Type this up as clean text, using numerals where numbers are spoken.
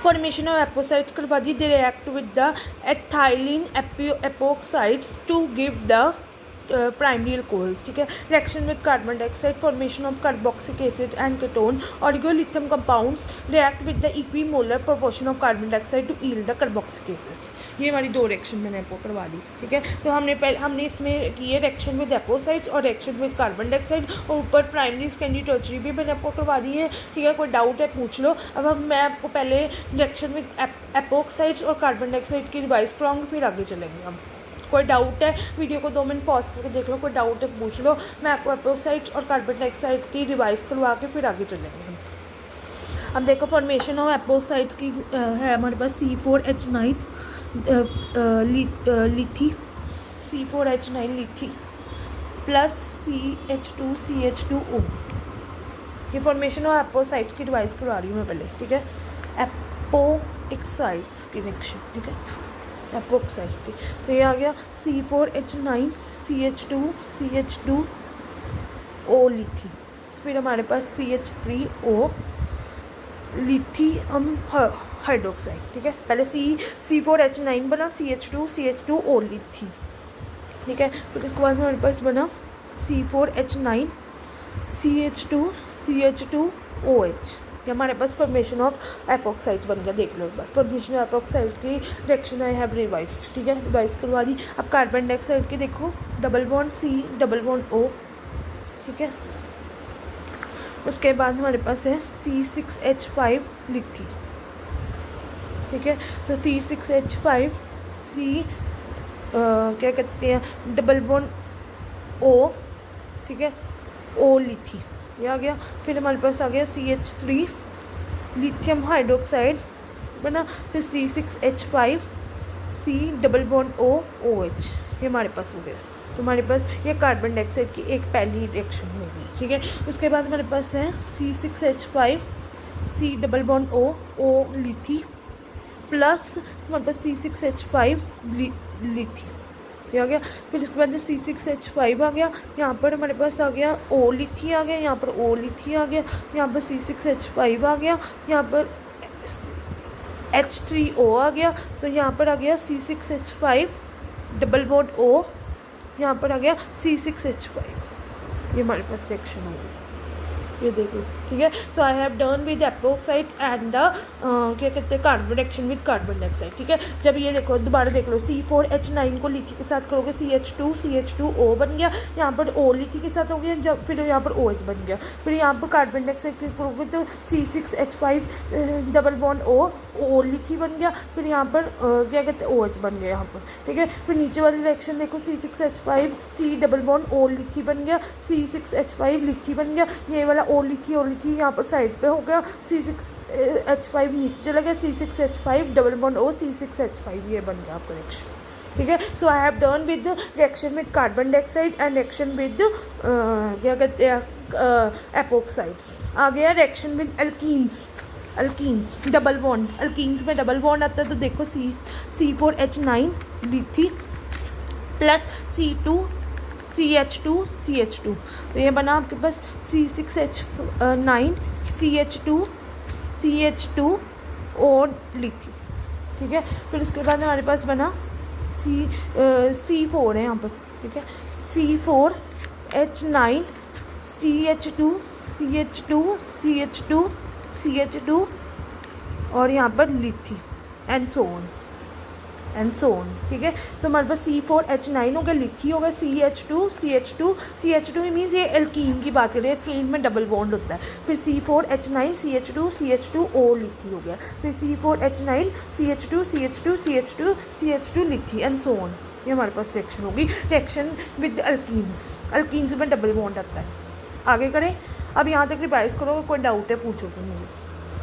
Formation of epoxides करवा दी, they react with the ethylene epoxides to give the primary alcohols, ठीक है। Reaction with carbon dioxide, formation of carboxylic acid and ketone, organolithium compounds react with the equimolar proportion of carbon dioxide to yield the carboxylic acids. ये हमारी दो reaction मैंने आपको करवा दी, ठीक है। तो हमने इसमें की है रिएक्शन विद एपोसाइड्स और रिएक्शन विद कार्बन डाइऑक्साइड, और ऊपर प्राइमरी सेकेंडरी टर्शरी भी मैंने आपको करवा दी है, ठीक है। कोई डाउट है पूछ लो। अब मैं आपको पहले रिएक्शन विद एपोक्साइड्स और कार्बन डाइऑक्साइड की रिवाइज कराऊंगी, फिर आगे चलेंगे हम। कोई डाउट है वीडियो को 2 मिनट पॉज करके देख लो, कोई डाउट है पूछ लो। मैं आपको एपोक्साइड्स और कार्बन डाइऑक्साइड की रिवाइज करवा के फिर आगे चलेंगे हम। अब देखो फॉर्मेशन ऑफ एपोक्साइड्स की है हमारे पास C4H9 लिथी, C4H9 लिथी प्लस CH2CH2O। ये फॉर्मेशन ऑफ एपोक्साइड्स की रिवाइज करवा रही हूँ मैं पहले, ठीक है। एपोक्साइड्स की रिएक्शन, ठीक है, एपोक्साइड्स की। तो ये आ गया C4H9 CH2CH2O लिथी, फिर हमारे पास CH3O लिथियम हाइड्रोक्साइड, ठीक है। पहले C4H9 बना, CH2CH2O लिथी, ठीक है। फिर उसके बाद हमारे पास बना C4H9 CH2CH2OH। ये हमारे पास फॉर्मेशन ऑफ एपोक्साइड्स बन गया, देख लो एक बार। फॉर्मेशन ऑफ एपोक्साइड की रिएक्शन आई हैव रिवाइज्ड, ठीक है, रिवाइज करवा दी। अब कार्बन डाइऑक्साइड की देखो, double bond C double bond O, ठीक है। उसके बाद हमारे पास है C6H5 लिथी, ठीक है। तो C6H5 क्या कहते हैं, डबल बॉन्ड O, ठीक है, O लिथी, ये आ गया। फिर हमारे पास आ गया CH3 लिथियम हाइड्रोक्साइड बना, फिर C6H5 C double bond O OH, ये हमारे पास हो गया। तो हमारे पास ये कार्बन डाइऑक्साइड की एक पहली रिएक्शन होगी, ठीक है। उसके बाद हमारे पास है C6H5 C double bond O लिथी प्लस हमारे पास C6H5 लिथी, ये आ गया। फिर उसके बाद C6H5 आ गया, यहाँ पर हमारे पास आ गया O लिथी आ गया, यहाँ पर O लिथी आ गया, यहाँ पर C6H5 आ गया, यहाँ पर H3O आ गया, तो यहाँ पर आ गया C6H5 डबल बॉन्ड O, यहाँ पर आ गया C6H5। ये हमारे पास रिएक्शन होगी, ये देखो, ठीक है। तो I have done with epoxides and the क्या कहते हैं carbon reaction with carbon dioxide, ठीक है। जब ये देखो दोबारा देख लो, C4H9 को लिथी के साथ करोगे CH2CH2O बन गया, यहाँ पर O लिथी के साथ हो गया, जब फिर यहाँ पर OH बन गया। फिर यहाँ पर कार्बन डाइऑक्साइड करोगे तो C6H5 डबल बॉन्ड O लिथी बन गया, फिर यहाँ पर क्या कहते हैं OH बन गया यहाँ पर, ठीक है। फिर नीचे वाली रिएक्शन देखो, C6H5 C double bond O लिथी बन गया, C6H5 लिथी बन गया, ये वाला O लिथी यहाँ पर साइड पे हो गया, C6H5 नीचे चला गया, C6H5 double bond O C6H5, ये बन गया आपका रिएक्शन, ठीक है। So I have done with reaction with carbon dioxide and reaction with क्या कहते हैं एपोक्साइड्स। आ गया reaction with alkenes double bond, alkenes में डबल बॉन्ड आता है, तो देखो C4H9 लिथी प्लस CH2 तो ये बना आपके पास C6H9 CH2 और लिथी, ठीक है। फिर उसके बाद हमारे पास बना C4 है यहाँ पर, ठीक है, C4H9 CH2 और यहाँ पर लिथी एंड सो ऑन, ठीक है। तो हमारे पास C4H9 हो गया, लिथी होगा, CH2 मीन्स ये एल्कीन की बात करें, एल्कीन में डबल बॉन्ड होता है। फिर C4H9 CH2O लिथी हो गया, फिर C4H9 CH2 लिथी and so on. ये हमारे पास रिएक्शन होगी, रिएक्शन विद अल्कीन्स में डबल बॉन्ड आता है। आगे करें, अब यहाँ तक रिवाइज करो, कोई डाउट है पूछो मुझे।